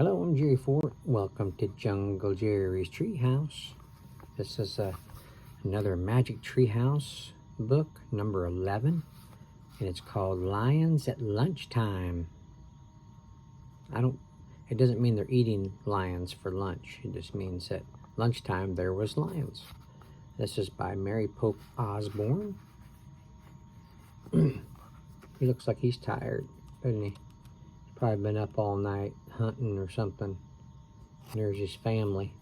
Hello, I'm Jerry Ford. Welcome to Jungle Jerry's Treehouse. This is another Magic Treehouse book, number 11, and it's called Lions at Lunchtime. It doesn't mean they're eating lions for lunch. It just means that lunchtime there was lions. This is by Pope Osborne. He looks like he's tired, doesn't he? Probably been up all night hunting or something. And there's his family.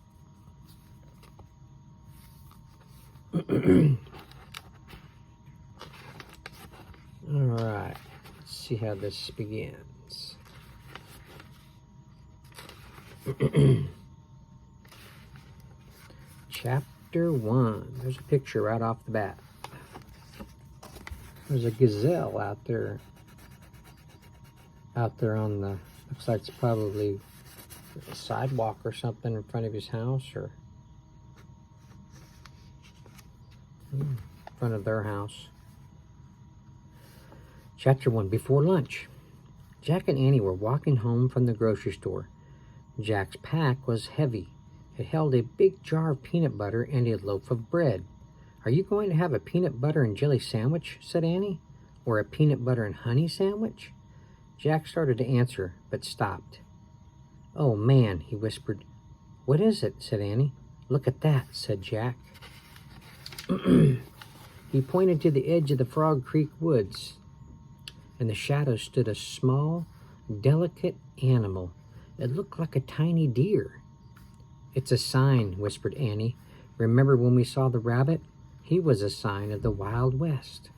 Alright, let's see how this begins. Chapter 1. There's a picture right off the bat. There's a gazelle out there on the, looks like it's probably a sidewalk or something in front of his house, or in front of their house. Chapter 1. Before lunch. Jack and Annie were walking home from the grocery store. Jack's pack was heavy. It held a big jar of peanut butter and a loaf of bread. "Are you going to have a peanut butter and jelly sandwich?" said Annie. "Or a peanut butter and honey sandwich?" Jack started to answer, but stopped. "Oh, man," he whispered. "What is it?" said Annie. "Look at that," said Jack. He pointed to the edge of the Frog Creek woods. In the shadow stood a small, delicate animal. It looked like a tiny deer. "It's a sign," whispered Annie. "Remember when we saw the rabbit? He was a sign of the Wild West."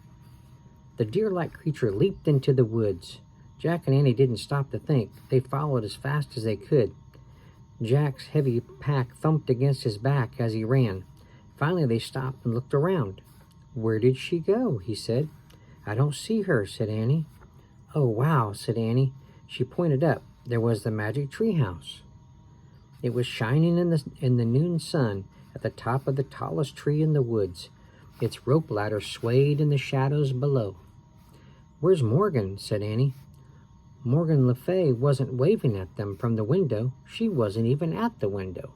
The deer-like creature leaped into the woods. Jack and Annie didn't stop to think. They followed as fast as they could. Jack's heavy pack thumped against his back as he ran. Finally, they stopped and looked around. "Where did she go?" he said. "I don't see her," said Annie. "Oh, wow," said Annie. She pointed up. There was the magic treehouse. It was shining in the noon sun at the top of the tallest tree in the woods. Its rope ladder swayed in the shadows below. "Where's Morgan?" said Annie. Morgan Le Fay wasn't waving at them from the window. She wasn't even at the window.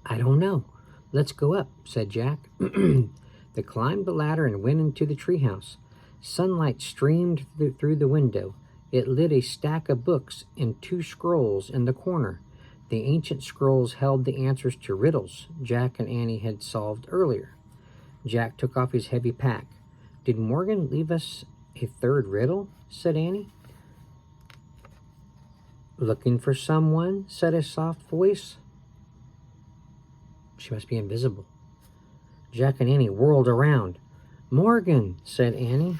"I don't know. Let's go up," said Jack. They climbed the ladder and went into the treehouse. Sunlight streamed through the window. It lit a stack of books and 2 scrolls in the corner. The ancient scrolls held the answers to riddles Jack and Annie had solved earlier. Jack took off his heavy pack. "Did Morgan leave us a 3rd riddle?" said Annie. "Looking for someone?" said a soft voice. She must be invisible. Jack and Annie whirled around. "Morgan," said Annie.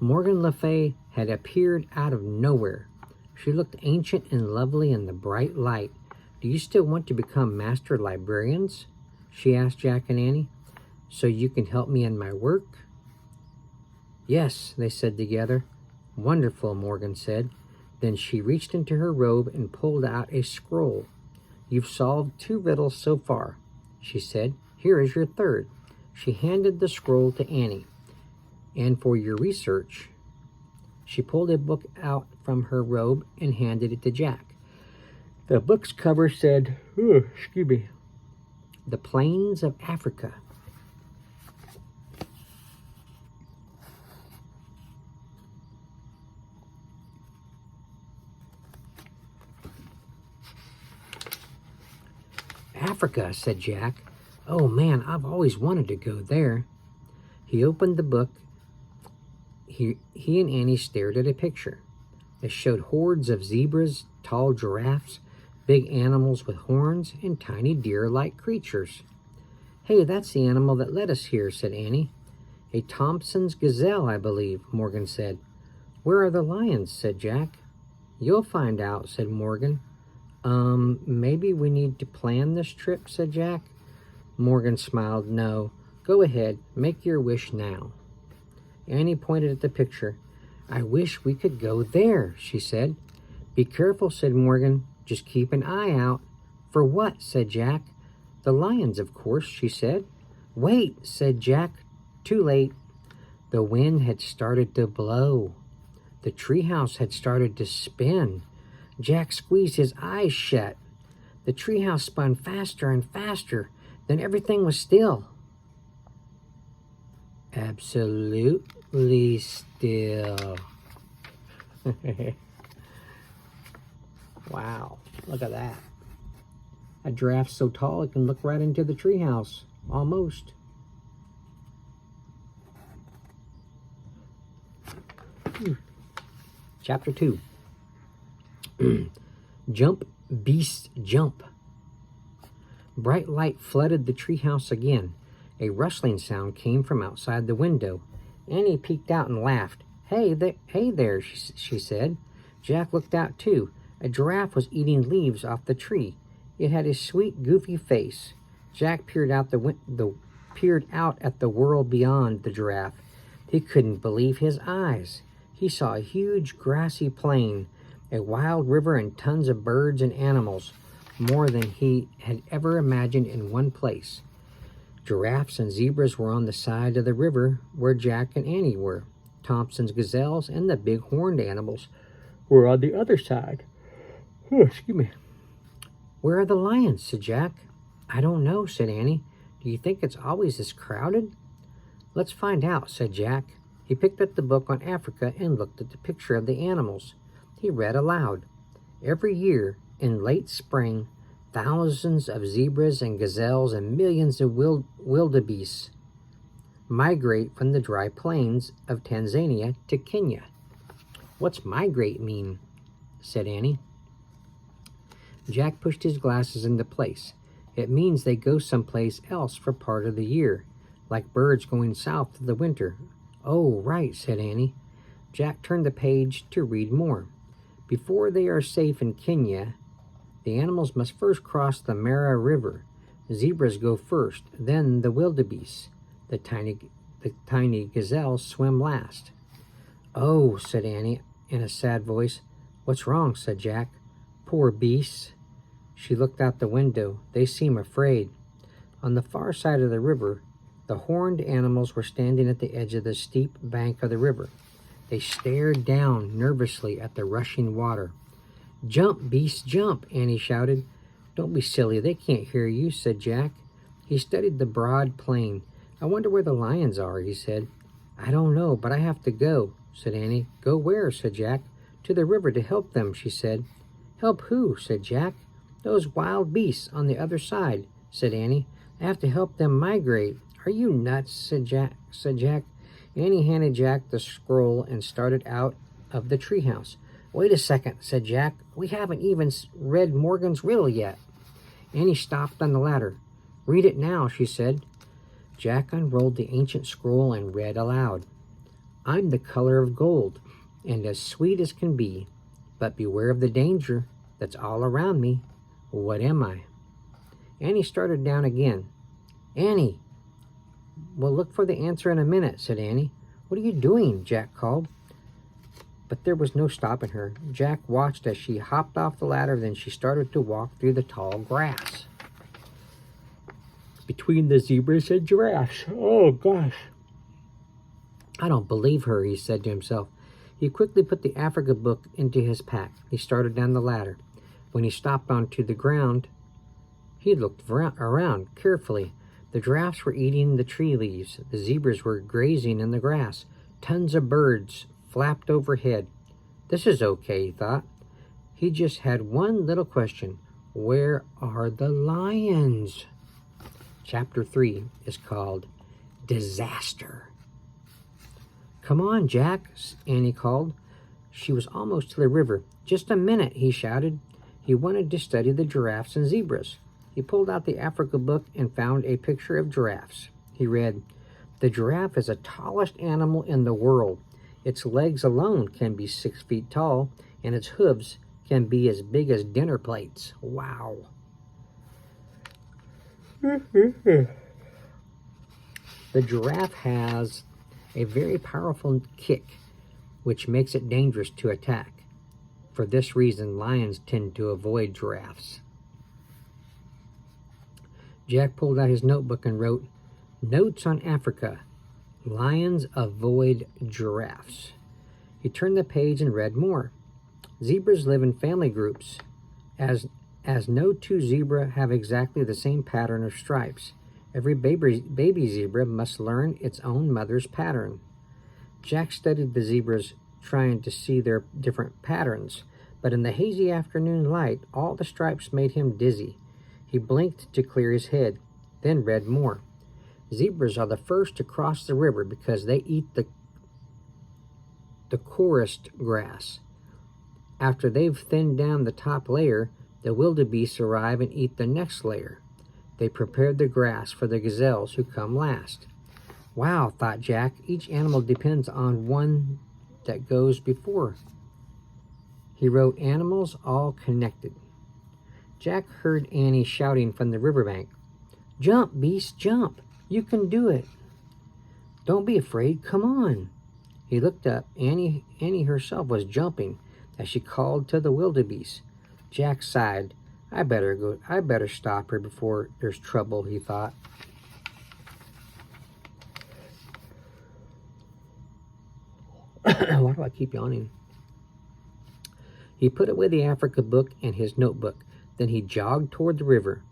Morgan Le Fay had appeared out of nowhere. She looked ancient and lovely in the bright light. "Do you still want to become master librarians?" she asked Jack and Annie. "So you can help me in my work?" "Yes," they said together. "Wonderful," Morgan said. Then she reached into her robe and pulled out a scroll. "You've solved 2 riddles so far," she said. "Here is your 3rd. She handed the scroll to Annie. "And for your research," she pulled a book out from her robe and handed it to Jack. The book's cover said, "The Plains of Africa." "Africa," said Jack. "Oh man, I've always wanted to go there." He opened the book. He and Annie stared at a picture. It showed hordes of zebras, tall giraffes, big animals with horns, and tiny deer-like creatures. "Hey, that's the animal that led us here," said Annie. "A Thompson's gazelle, I believe," Morgan said. "Where are the lions?" said Jack. "You'll find out," said Morgan. Maybe we need to plan this trip," said Jack. Morgan smiled. "No, go ahead, make your wish now." Annie pointed at the picture. "I wish we could go there," she said. "Be careful," said Morgan. "Just keep an eye out." "For what?" said Jack. "The lions, of course," she said. "Wait," said Jack. Too late. The wind had started to blow. The treehouse had started to spin. Jack squeezed his eyes shut. The treehouse spun faster and faster. Then everything was still. Absolutely still. Wow, look at that. A giraffe so tall it can look right into the treehouse. Almost. Chapter 2. Jump, beasts, jump. Bright light flooded the treehouse again. A rustling sound came from outside the window. Annie peeked out and laughed. Hey there, she said. Jack looked out too. A giraffe was eating leaves off the tree. It had a sweet, goofy face. Jack peered out at the world beyond the giraffe. He couldn't believe his eyes. He saw a huge grassy plain, a wild river, and tons of birds and animals, more than he had ever imagined in one place. Giraffes and zebras were on the side of the river where Jack and Annie were. Thompson's gazelles and the big horned animals were on the other side. Oh, excuse me. Where are the lions? Said Jack. I don't know, said Annie. Do you think it's always this crowded? Let's find out, said Jack. He picked up the book on Africa and looked at the picture of the animals. He read aloud. Every year, in late spring, thousands of zebras and gazelles and millions of wildebeests migrate from the dry plains of Tanzania to Kenya. What's migrate mean? Said Annie. Jack pushed his glasses into place. It means they go someplace else for part of the year, like birds going south for the winter. Oh, right, said Annie. Jack turned the page to read more. Before they are safe in Kenya, the animals must first cross the Mara River. Zebras go first, then the wildebeest. The tiny gazelles swim last. Oh, said Annie in a sad voice. What's wrong? Said Jack. Poor beasts. She looked out the window. They seem afraid. On the far side of the river, the horned animals were standing at the edge of the steep bank of the river. They stared down nervously at the rushing water. Jump, beasts, jump, Annie shouted. Don't be silly, they can't hear you, said Jack. He studied the broad plain. I wonder where the lions are, he said. I don't know, but I have to go, said Annie. Go where? Said Jack. To the river to help them, she said. Help who? Said Jack. Those wild beasts on the other side, said Annie. I have to help them migrate. Are you nuts? Said Jack. Annie handed Jack the scroll and started out of the treehouse. Wait a second, said Jack. We haven't even read Morgan's riddle yet. Annie stopped on the ladder. Read it now, she said. Jack unrolled the ancient scroll and read aloud. I'm the color of gold, and as sweet as can be. But beware of the danger that's all around me. What am I? Annie started down again. Annie! We'll look for the answer in a minute, said Annie. What are you doing? Jack called. But there was no stopping her. Jack watched as she hopped off the ladder, then she started to walk through the tall grass between the zebras and giraffes. Oh, gosh. I don't believe her, he said to himself. He quickly put the Africa book into his pack. He started down the ladder. When he stopped onto the ground, he looked around carefully. The giraffes were eating the tree leaves. The zebras were grazing in the grass. Tons of birds flapped overhead. This is okay, he thought. He just had one little question. Where are the lions? Chapter 3 is called Disaster. Come on, Jack, Annie called. She was almost to the river. Just a minute, he shouted. He wanted to study the giraffes and zebras. He pulled out the Africa book and found a picture of giraffes. He read, The giraffe is the tallest animal in the world. Its legs alone can be 6 feet tall, and its hooves can be as big as dinner plates. Wow. The giraffe has a very powerful kick, which makes it dangerous to attack. For this reason, lions tend to avoid giraffes. Jack pulled out his notebook and wrote, Notes on Africa. Lions avoid giraffes. He turned the page and read more. Zebras live in family groups, as no two zebra have exactly the same pattern of stripes. Every baby zebra must learn its own mother's pattern. Jack studied the zebras, trying to see their different patterns, but in the hazy afternoon light, all the stripes made him dizzy. He blinked to clear his head, then read more. Zebras are the first to cross the river because they eat the coarse grass. After they've thinned down the top layer, the wildebeests arrive and eat the next layer. They prepared the grass for the gazelles who come last. Wow, thought Jack, each animal depends on one that goes before. He wrote animals all connected. Jack heard Annie shouting from the riverbank, "Jump, beast, jump! You can do it! Don't be afraid, come on!" He looked up. Annie herself was jumping as she called to the wildebeest. Jack sighed. I better stop her before there's trouble, he thought. Why do I keep yawning? He put away the Africa book and his notebook. Then he jogged toward the river.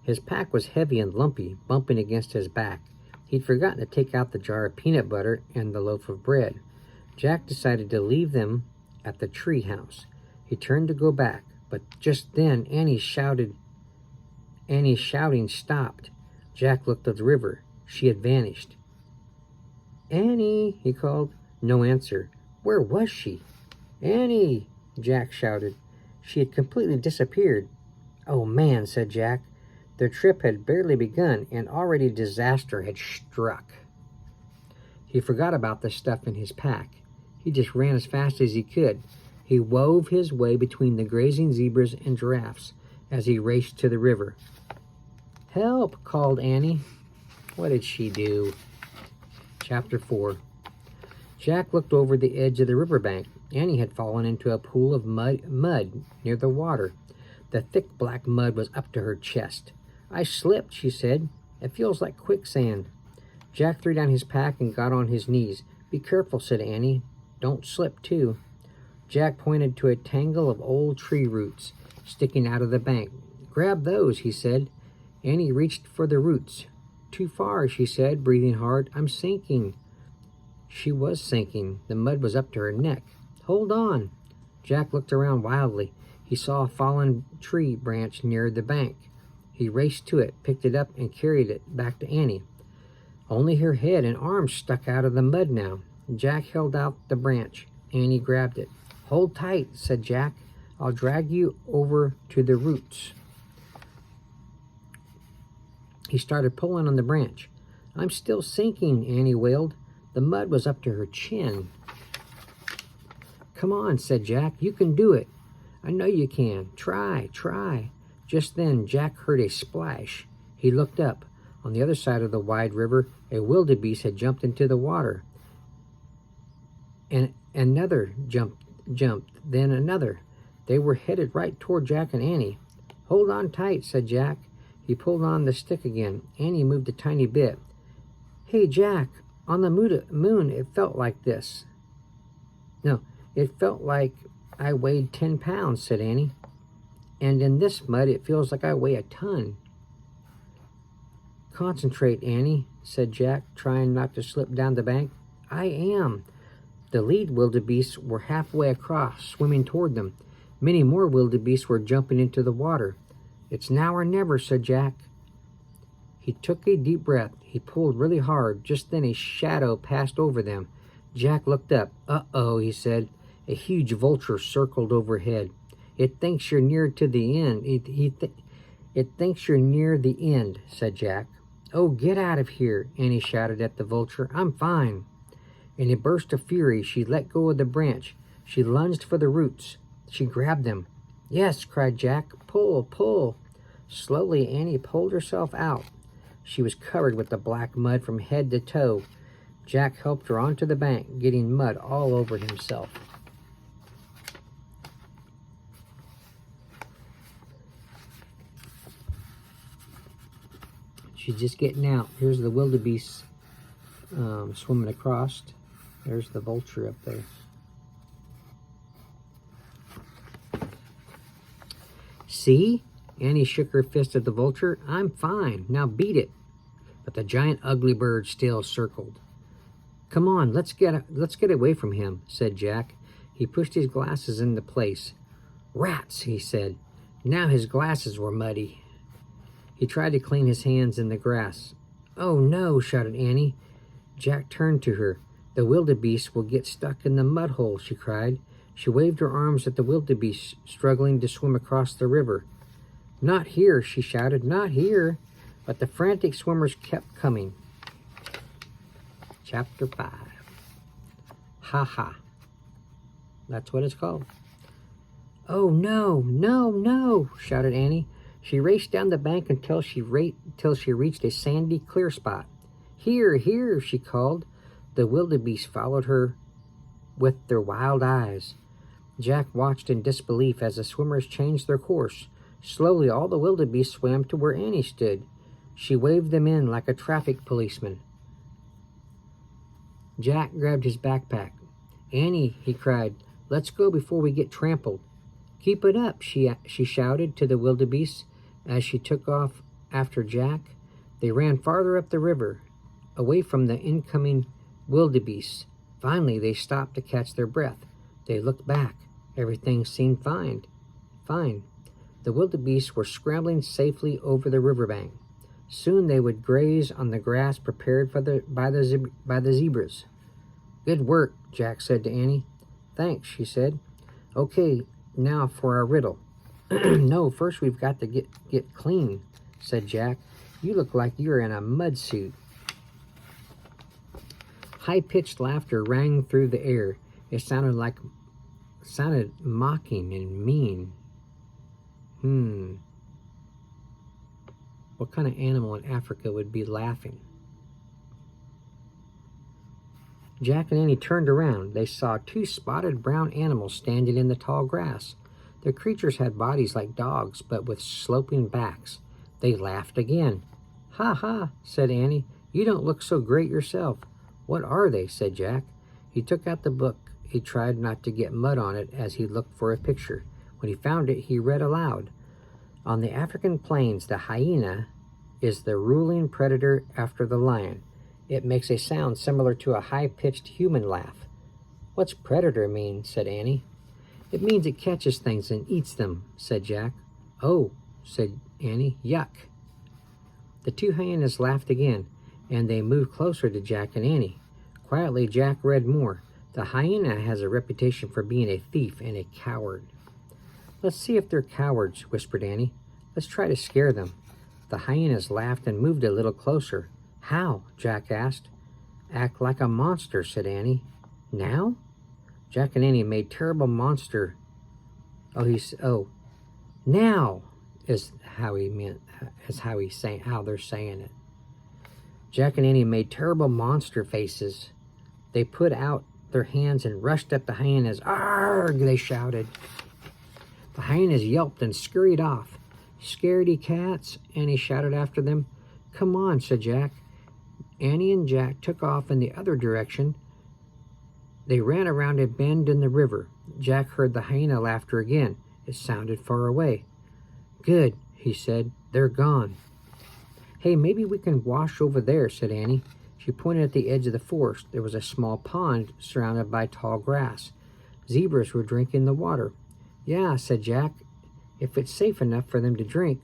His pack was heavy and lumpy, bumping against his back. He'd forgotten to take out the jar of peanut butter and the loaf of bread. Jack decided to leave them at the treehouse. He turned to go back, but just then Annie's shouting stopped. Jack looked at the river. She had vanished. "Annie," he called. No answer. Where was she? "Annie!" Jack shouted. She had completely disappeared. "Oh man," said Jack. Their trip had barely begun, and already disaster had struck. He forgot about the stuff in his pack. He just ran as fast as he could. He wove his way between the grazing zebras and giraffes as he raced to the river. "Help!" called Annie. What did she do? Chapter 4. Jack looked over the edge of the riverbank. Annie had fallen into a pool of mud near the water. The thick black mud was up to her chest. "I slipped," she said. "It feels like quicksand." Jack threw down his pack and got on his knees. "Be careful," said Annie. "Don't slip, too." Jack pointed to a tangle of old tree roots sticking out of the bank. "Grab those," he said. Annie reached for the roots. "Too far," she said, breathing hard. "I'm sinking." She was sinking. The mud was up to her neck. "Hold on." Jack looked around wildly. He saw a fallen tree branch near the bank. He raced to it, picked it up, and carried it back to Annie. Only her head and arms stuck out of the mud now. Jack held out the branch. Annie grabbed it. "Hold tight," said Jack. "I'll drag you over to the roots." He started pulling on the branch. "I'm still sinking," Annie wailed. The mud was up to her chin. "Come on," said Jack. "You can do it." "I know you can. Try, try." Just then, Jack heard a splash. He looked up. On the other side of the wide river, a wildebeest had jumped into the water. And another jumped, then another. They were headed right toward Jack and Annie. "Hold on tight," said Jack. He pulled on the stick again. Annie moved a tiny bit. "Hey, Jack, on the moon, it felt like this." "No, it felt like I weighed 10 pounds, said Annie. "And in this mud, it feels like I weigh a ton." "Concentrate, Annie," said Jack, trying not to slip down the bank. "I am." The lead wildebeests were halfway across, swimming toward them. Many more wildebeests were jumping into the water. "It's now or never," said Jack. He took a deep breath. He pulled really hard. Just then a shadow passed over them. Jack looked up. "Uh-oh," he said. A huge vulture circled overhead. "It thinks you're near to the end." It thinks you're near the end," said Jack. "Oh, get out of here," Annie shouted at the vulture. "I'm fine." In a burst of fury, she let go of the branch. She lunged for the roots. She grabbed them. "Yes," cried Jack. "Pull, pull." Slowly, Annie pulled herself out. She was covered with the black mud from head to toe. Jack helped her onto the bank, getting mud all over himself. She's just getting out. Here's the wildebeest swimming across. There's the vulture up there. See? Annie shook her fist at the vulture. I'm fine. Now beat it. But the giant ugly bird still circled. Come on, let's get away from him, said Jack. He pushed his glasses into place. Rats, he said. Now his glasses were muddy. He tried to clean his hands in the grass. Oh no, shouted Annie. Jack turned to her. The wildebeest will get stuck in the mud hole, she cried. She waved her arms at the wildebeest struggling to swim across the river. Not here, she shouted, not here. But the frantic swimmers kept coming. Chapter 5. Ha ha. That's what it's called. Oh no, no, no, shouted Annie. She raced down the bank until she reached a sandy, clear spot. Here, here, she called. The wildebeest followed her with their wild eyes. Jack watched in disbelief as the swimmers changed their course. Slowly, all the wildebeest swam to where Annie stood. She waved them in like a traffic policeman. Jack grabbed his backpack. Annie, he cried, let's go before we get trampled. Keep it up, she shouted to the wildebeest as she took off after Jack. They ran farther up the river, away from the incoming wildebeest. Finally, they stopped to catch their breath. They looked back. Everything seemed fine. The wildebeest were scrambling safely over the riverbank. Soon they would graze on the grass prepared by the zebras. Good work, Jack said to Annie. Thanks, she said. Okay, now for our riddle. No, first we've got to get clean, said Jack. You look like you're in a mud suit. High-pitched laughter rang through the air. It sounded mocking and mean. What kind of animal in Africa would be laughing? Jack and Annie turned around. They saw two spotted brown animals standing in the tall grass. The creatures had bodies like dogs, but with sloping backs. They laughed again. Ha ha, said Annie. You don't look so great yourself. What are they? Said Jack. He took out the book. He tried not to get mud on it as he looked for a picture. When he found it, he read aloud. On the African plains, the hyena is the ruling predator after the lion. It makes a sound similar to a high-pitched human laugh. What's predator mean? Said Annie. It means it catches things and eats them, said Jack. Oh, said Annie. Yuck. The two hyenas laughed again, and they moved closer to Jack and Annie. Quietly, Jack read more. The hyena has a reputation for being a thief and a coward. Let's see if they're cowards, whispered Annie. Let's try to scare them. The hyenas laughed and moved a little closer. How? Jack asked. Act like a monster, said Annie. Now? Jack and Annie made terrible monster. Now is how they're saying it. Jack and Annie made terrible monster faces. They put out their hands and rushed at the hyenas. Arrgh, they shouted. The hyenas yelped and scurried off. Scaredy cats, Annie shouted after them. Come on, said Jack. Annie and Jack took off in the other direction. They ran around a bend in the river. Jack heard the hyena laughter again. It sounded far away. Good, he said. They're gone. Hey, maybe we can wash over there, said Annie. She pointed at the edge of the forest. There was a small pond surrounded by tall grass. Zebras were drinking the water. Yeah, said Jack. If it's safe enough for them to drink.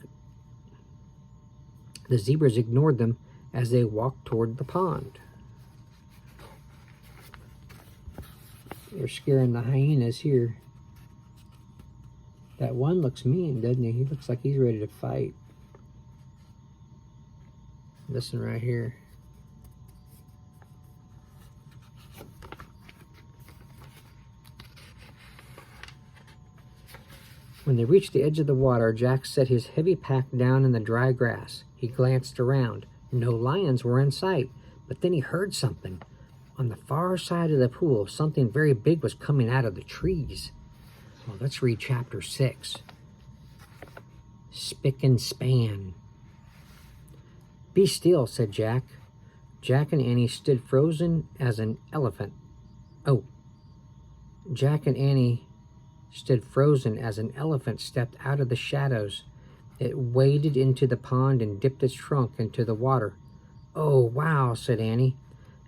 The zebras ignored them as they walked toward the pond. They're scaring the hyenas here. That one looks mean, doesn't he? He looks like he's ready to fight. Listen right here. When they reached the edge of the water, Jack set his heavy pack down in the dry grass. He glanced around. No lions were in sight, but then he heard something. On the far side of the pool, something very big was coming out of the trees. Well, let's read chapter 6. Spick and span. Be still, said Jack. Jack and Annie stood frozen as an elephant. Oh, Jack and Annie stood frozen as an elephant stepped out of the shadows. It waded into the pond and dipped its trunk into the water. "Oh, wow," said Annie.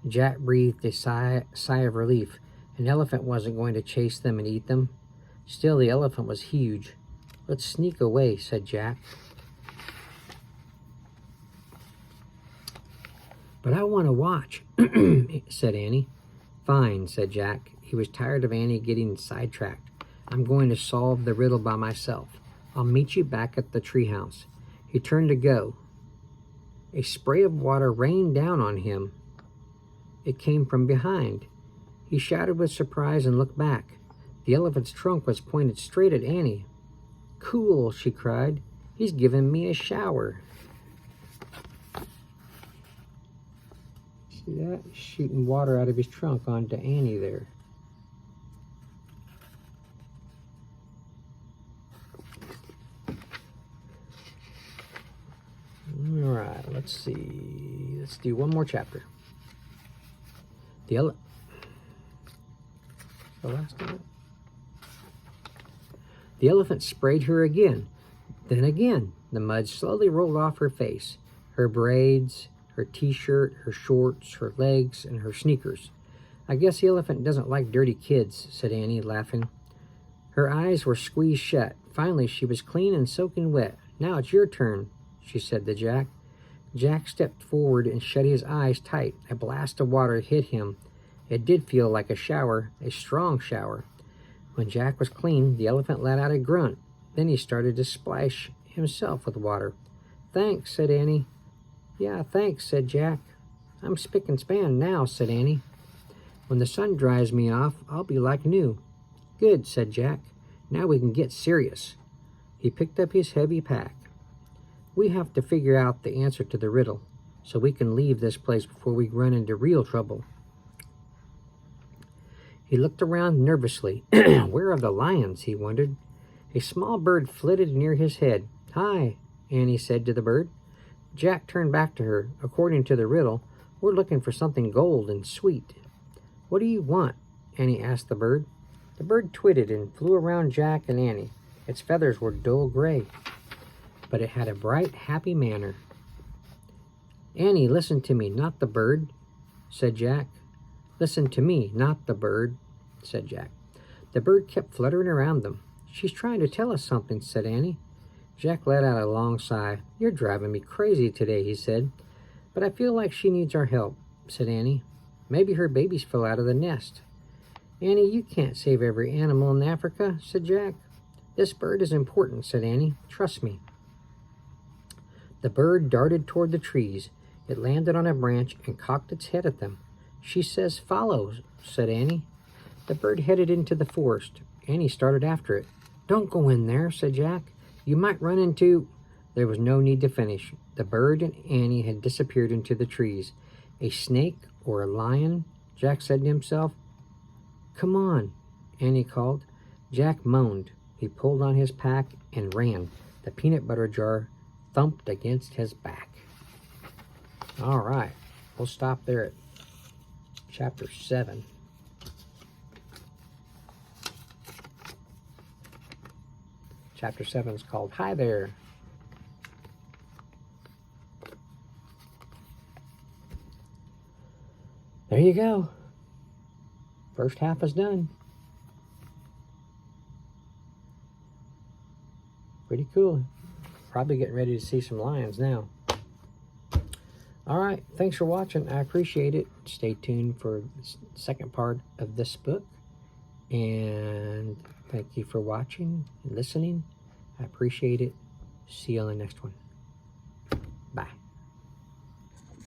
Jack breathed a sigh of relief. An elephant wasn't going to chase them and eat them. Still, the elephant was huge. "Let's sneak away," said Jack. "But I want to watch," said Annie. "Fine," said Jack. He was tired of Annie getting sidetracked. "I'm going to solve the riddle by myself. I'll meet you back at the treehouse." He turned to go. A spray of water rained down on him. It came from behind. He shouted with surprise and looked back. The elephant's trunk was pointed straight at Annie. "Cool," she cried. "He's giving me a shower." See that? Shooting water out of his trunk onto Annie there. All right, let's see. Let's do one more chapter. The last of it. The elephant sprayed her again. Then again, the mud slowly rolled off her face, her braids, her t-shirt, her shorts, her legs, and her sneakers. "I guess the elephant doesn't like dirty kids," said Annie, laughing. Her eyes were squeezed shut. Finally, she was clean and soaking wet. "Now it's your turn," she said to Jack. Jack stepped forward and shut his eyes tight. A blast of water hit him. It did feel like a shower, a strong shower. When Jack was clean, the elephant let out a grunt. Then he started to splash himself with water. "Thanks," said Annie. "Yeah, thanks," said Jack. "I'm spick and span now," said Annie. "When the sun dries me off, I'll be like new." "Good," said Jack. "Now we can get serious." He picked up his heavy pack. "We have to figure out the answer to the riddle, so we can leave this place before we run into real trouble." He looked around nervously. Where are the lions, he wondered. A small bird flitted near his head. "Hi," Annie said to the bird. Jack turned back to her. "According to the riddle, we're looking for something gold and sweet." "What do you want?" Annie asked the bird. The bird twittered and flew around Jack and Annie. Its feathers were dull gray, but it had a bright, happy manner. "Annie, listen to me, not the bird," said Jack. "Listen to me, not the bird," said Jack. The bird kept fluttering around them. "She's trying to tell us something," said Annie. Jack let out a long sigh. "You're driving me crazy today," he said. "But I feel like she needs our help," said Annie. "Maybe her babies fell out of the nest." "Annie, you can't save every animal in Africa," said Jack. "This bird is important," said Annie. "Trust me." The bird darted toward the trees. It landed on a branch and cocked its head at them. "She says follow," said Annie. The bird headed into the forest. Annie started after it. "Don't go in there," said Jack. "You might run into—" There was no need to finish. The bird and Annie had disappeared into the trees. "A snake or a lion?" Jack said to himself. "Come on," Annie called. Jack moaned. He pulled on his pack and ran. The peanut butter jar thumped against his back. All right, we'll stop there at chapter 7. Chapter 7 is called Hi There. There you go. First half is done. Pretty cool. Probably getting ready to see some lions now. All right, thanks for watching. I appreciate it. Stay tuned for the second part of this book. And thank you for watching and listening. I appreciate it. See you on the next one. Bye.